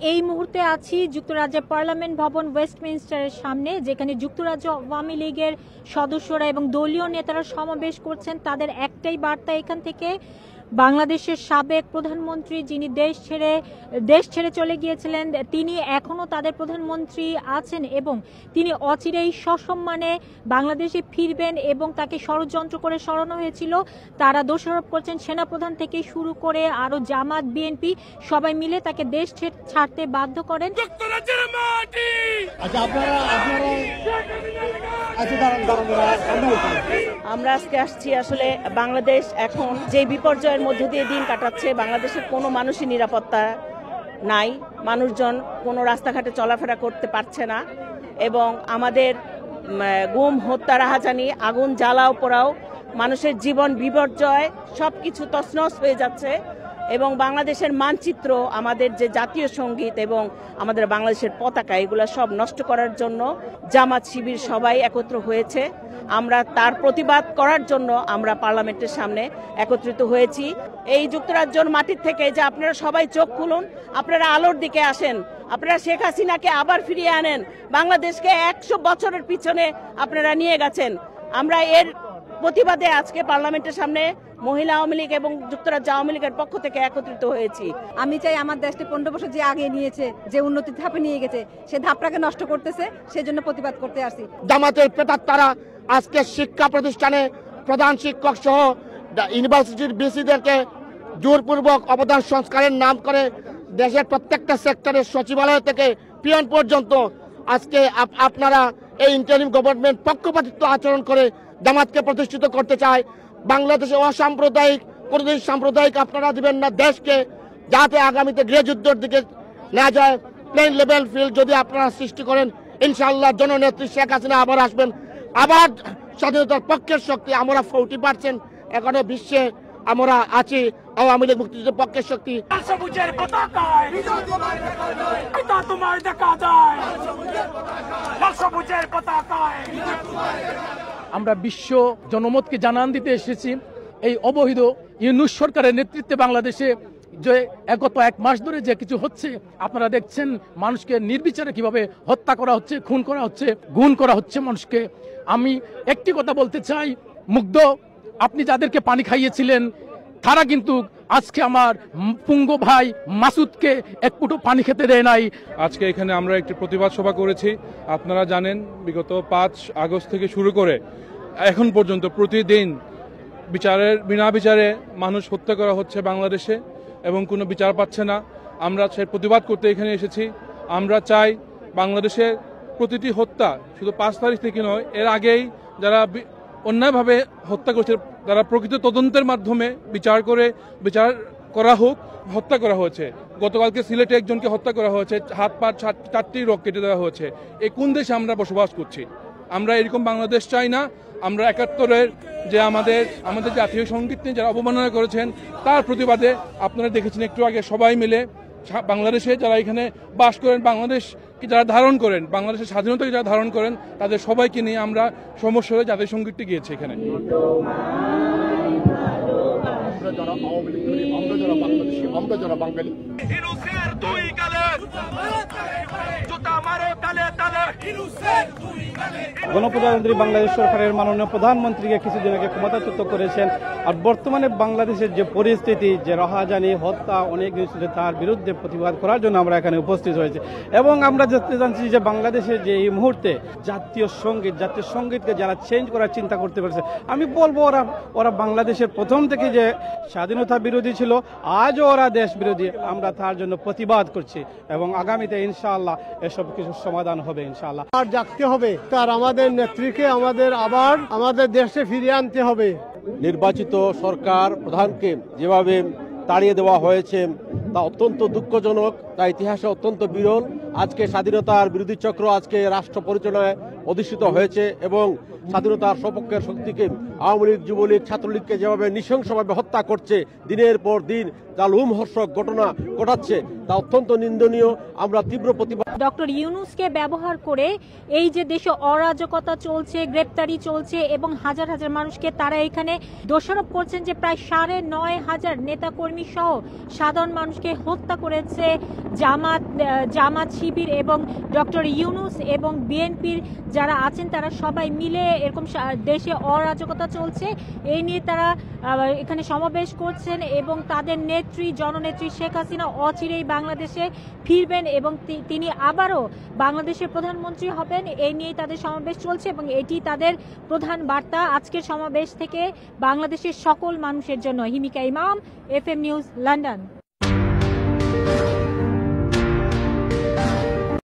এই মুহূর্তে আছি যুক্তরাজ্যের পার্লামেন্ট ভবন ওয়েস্টমিনস্টারের সামনে, যেখানে যুক্তরাজ্য আওয়ামী লীগের সদস্যরা এবং দলীয় নেতারা সমাবেশ করছেন। তাদের একটাই বার্তা এখান থেকে, বাংলাদেশের সাবেক প্রধানমন্ত্রী যিনি দেশ ছেড়ে চলে গিয়েছিলেন, তিনি এখনো তাদের প্রধানমন্ত্রী আছেন এবং তিনি অচিরেই সসম্মানে বাংলাদেশে ফিরবেন এবং তাকে ষড়যন্ত্র করে সরানো হয়েছিল। তারা দোষারোপ করছেন সেনাপ্রধান থেকে শুরু করে আরো জামাত, বিএনপি সবাই মিলে তাকে দেশ ছাড়তে বাধ্য করেন। আমরা আজকে আসছি, আসলে বাংলাদেশ এখন যে বিপর্যয়ের মধ্যে দিয়ে দিন কাটাচ্ছে, বাংলাদেশের কোনো মানুষই নিরাপত্তা নাই, মানুষজন কোনো রাস্তাঘাটে চলাফেরা করতে পারছে না এবং আমাদের গুম, হত্যা, রাহাজানি, আগুন জ্বালাও পোড়াও, মানুষের জীবন বিপর্যয়, সব কিছু তছনছ হয়ে যাচ্ছে এবং বাংলাদেশের মানচিত্র, আমাদের যে জাতীয় সঙ্গীত এবং আমাদের বাংলাদেশের পতাকা, এগুলো সব নষ্ট করার জন্য জামাত শিবির সবাই একত্র হয়েছে। আমরা তার প্রতিবাদ করার জন্য আমরা পার্লামেন্টের সামনে একত্রিত হয়েছি। এই যুক্তরাজ্যের মাটির থেকে যে আপনারা সবাই চোখ খুলুন, আপনারা আলোর দিকে আসেন, আপনারা শেখ হাসিনাকে আবার ফিরিয়ে আনেন। বাংলাদেশকে 100 বছরের পিছনে আপনারা নিয়ে গেছেন। আমরা এর প্রতিবাদে আজকে পার্লামেন্টের সামনে মহিলা আওয়ামী লীগ এবং যুক্তরাজ্য আওয়ামী লীগের পক্ষ থেকে একত্রিত হয়েছি। আমি চাই আমার দেশটি 15 বছর যে আগে নিয়েছে, যে উন্নতির ধাপে নিয়ে গেছে, সে ধাপটাকে নষ্ট করতেছে, সেজন্য প্রতিবাদ করতে আসি। জামাতের প্রেতাত্মারা আজকে শিক্ষা প্রতিষ্ঠানে প্রধান শিক্ষক সহ ইউনিভার্সিটির বিসিদেরকে জোরপূর্বক অবদান সংস্কারের নাম করে দেশের প্রত্যেকটা সেক্টরের সচিবালয় থেকে পিয়ন পর্যন্ত আজকে আপনারা এই ইন্টারিম গভর্নমেন্ট পক্ষপাতিত্ব আচরণ করে জামাতকে প্রতিষ্ঠিত করতে চায়। বাংলাদেশে অসাম্প্রদায়িক, কোনোদিন সাম্প্রদায়িক আপনারা দিবেন না দেশকে, যাতে আগামীতে গৃহযুদ্ধের দিকে না যায়। প্লেন লেভেল ফিল্ড যদি আপনারা সৃষ্টি করেন, ইনশাআল্লাহ জননেত্রী শেখ হাসিনা আবার আসবেন, আবার স্বাধীনতার পক্ষের শক্তি। আমরা 40% এখনো বিশ্বে আমরা আছি, আওয়ামী লীগ মুক্তিযুদ্ধের পক্ষের শক্তি। আমরা বিশ্ব জনমতকে জানান দিতে এসেছি, এই অবৈধ ইউনূস সরকারের নেতৃত্বে বাংলাদেশে যে গত 1 মাস ধরে যে কিছু হচ্ছে, আপনারা দেখছেন মানুষকে নির্বিচারে কিভাবে হত্যা করা হচ্ছে, খুন করা হচ্ছে, গুম করা হচ্ছে মানুষকে। আমি একটি কথা বলতে চাই, মুগ্ধ, আপনি যাদেরকে পানি খাইয়েছিলেন তারা কিন্তু আজকে আমার পুঙ্গ ভাই মাসুদকে এক ফুটো পানি খেতে দেয় নাই। আজকে এখানে আমরা একটি প্রতিবাদ সভা করেছি। আপনারা জানেন বিগত 5 আগস্ট থেকে শুরু করে এখন পর্যন্ত প্রতিদিন বিনা বিচারে মানুষ হত্যা করা হচ্ছে বাংলাদেশে এবং কোনো বিচার পাচ্ছে না। আমরা সেই প্রতিবাদ করতে এখানে এসেছি। আমরা চাই বাংলাদেশের প্রতিটি হত্যা শুধু 5 তারিখ থেকে নয়, এর আগেই যারা অন্যায়ভাবে হত্যা করছে তারা প্রকৃত তদন্তের মাধ্যমে বিচার করা হোক। হত্যা করা হয়েছে, গতকালকে সিলেটে একজনকে হত্যা করা হয়েছে, হাত পা 4টি রক কেটে দেওয়া হয়েছে। এই কোন দেশে আমরা বসবাস করছি? আমরা এরকম বাংলাদেশ চাই না। আমরা 71-এর যে আমাদের জাতীয় সঙ্গীত নিয়ে যারা অবমাননা করেছেন তার প্রতিবাদে আপনারা দেখেছেন একটু আগে সবাই মিলে বাংলাদেশে যারা এখানে বাস করেন, বাংলাদেশকে যারা ধারণ করেন, বাংলাদেশের স্বাধীনতাকে যারা ধারণ করেন, তাদের সবাইকে নিয়ে আমরা সমস্যায় জাতীয় সঙ্গীতটি গিয়েছি এখানে। গণপ্রজাতন্ত্রী বাংলাদেশ সরকারের মাননীয় প্রধানমন্ত্রীকে কিছুদিন আগে ক্ষমতাচ্যুত করেছেন। আর বর্তমানে বাংলাদেশের যে পরিস্থিতি, যে রাহাজানি, হত্যা অনেক কিছু, তার বিরুদ্ধে প্রতিবাদ করার জন্য আমরা এখানে উপস্থিত হয়েছি। এবং আমরা জানছি যে বাংলাদেশের যে এই মুহূর্তে জাতীয় সঙ্গীতকে যারা চেঞ্জ করার চিন্তা করতে পারছে, আমি বলবো ওরা বাংলাদেশের প্রথম থেকে যে স্বাধীনতা বিরোধী ছিল, আজও ওরা দেশ বিরোধী। আমরা তার জন্য প্রতিবাদ করছি এবং আগামীতে ইনশাআল্লাহ এসব কিছু সমাধান হবে ইনশাআল্লাহ। আর জাগতে হবে, তার আমাদের নেত্রীকে আবার আমাদের দেশে ফিরিয়ে আনতে হবে। নির্বাচিত সরকার প্রধানকে যেভাবে তাড়িয়ে দেওয়া হয়েছে তা অত্যন্ত দুঃখজনক, তা ইতিহাসে অত্যন্ত বিরল। আজকে স্বাধীনতার বিরোধী চক্র আজকে রাষ্ট্র পরিচালনায় অধিষ্ঠিত হয়েছে এবং স্বাধীনতার সপক্ষের শক্তিকে আওয়ামী লীগ, যুবলীগ, ছাত্রলীগকে যেভাবে নৃশংসভাবে হত্যা করছে, দিনের পর দিন যা লোমহর্ষক ঘটনা ঘটাচ্ছে, তা অত্যন্ত নিন্দনীয়। আমরা তীব্র প্রতিবাদ। ডক্টর ইউনূসকে ব্যবহার করে এই যে দেশে অরাজকতা চলছে, গ্রেপ্তারি চলছে এবং হাজার হাজার মানুষকে তারা এখানে দোষারোপ করছেন যে প্রায় 9,500 নেতাকর্মী সহ সাধারণ মানুষকে হত্যা করেছে জামাত শিবির এবং ডক্টর ইউনূস এবং বিএনপির যারা আছেন তারা সবাই মিলে এরকম দেশে অরাজকতা চলছে এই নিয়ে তারা এখানে সমাবেশ করছেন এবং তাদের নেত্রী জননেত্রী শেখ হাসিনা অচিরেই বাংলাদেশে ফিরবেন এবং তিনি আবারও বাংলাদেশের প্রধানমন্ত্রী হবেন এই নিয়ে তাদের সমাবেশ চলছে এবং এটি তাদের প্রধান বার্তা আজকের সমাবেশ থেকে বাংলাদেশের সকল মানুষের জন্য। হিমিকা ইমাম, FM নিউজ, লন্ডন।